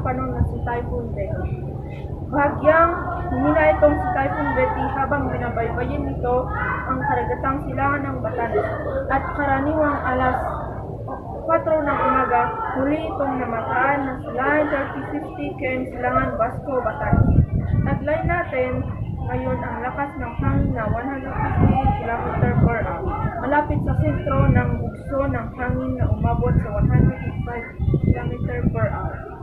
napanon na si Typhoon Betty. Bahagyang humina itong si Typhoon Betty habang binabaybayin nito ang karagatang silangan ng Batanes at karaniwang alas 4 ng umaga, huli itong namataan ng silangan 3050 km silangan Basco, Batanes. Taglay natin ngayon ang lakas ng hangin na 150 km per hour. Malapit sa sentro ng bugso ng hangin na umabot sa 105 km per hour.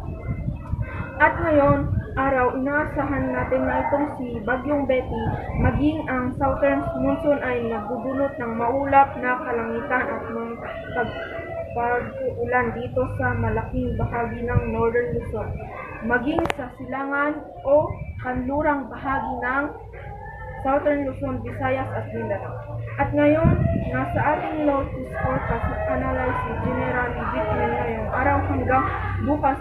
At ngayon, araw, inaasahan natin na itong si Bagyong Betty, maging ang southern monsoon ay nagdudulot ng maulap na kalangitan at mga pag-uulan dito sa malaking bahagi ng Northern Luzon, maging sa silangan o kanlurang bahagi ng Southern Luzon, Visayas at Mindanao. At ngayon, nasa ating Lotus Forecast Analysis General Bituin ngayong araw hanggang bukas,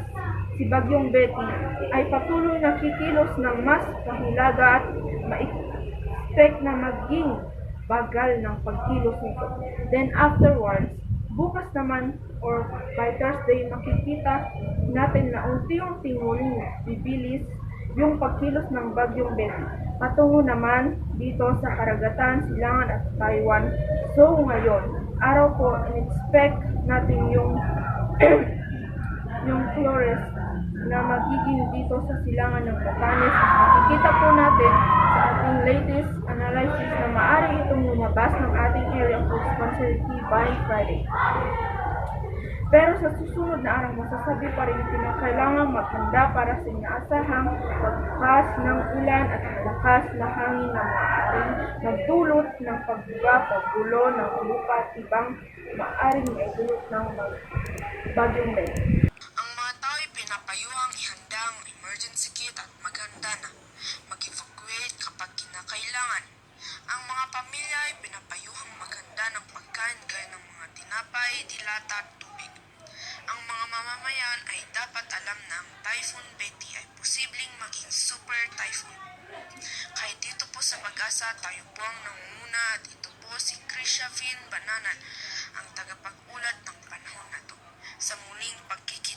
si Bagyong Betty ay patuloy na kikilos ng mas pahilaga at ma-expect na maging bagal ng pagkilos nito. Then afterwards, bukas naman or by Thursday, makikita natin na unti-unting muling bibilis yung pagkilos ng Bagyong Betty patungo naman dito sa karagatan, silangan at Taiwan. So ngayon, araw po, in-expect natin yung yung flores na magiging dito sa silangan ng Batanes. Makikita po natin sa ating latest analysis na maaari itong lumabas ng ating area of responsibility by Friday. Pero sa susunod na araw, masasabi pa rin kinakailangan maghanda para sa inaasahang pagbukas ng ulan at malakas na hangin na maaaring magdulot ng pagbuga, paggulo ng lupa at ibang maaaring maidulot ng Bagyong Betty. Ang mga tao ay pinapayuhang ihanda ang emergency kit at maghanda na mag-evacuate kapag kinakailangan. Ang mga pamilya ay pinapayuhang maghanda ng pagkain gaya ng mga tinapay, dilata at tubig. Ang mga mamamayan ay dapat alam na ang Typhoon Betty ay posibleng maging super typhoon. Kahit dito po sa Pag-asa, tayo po ang nangunguna at ito po si Krisha Fin Bananan, ang tagapag-ulat ng panahon na to. Sa muling pagkikita.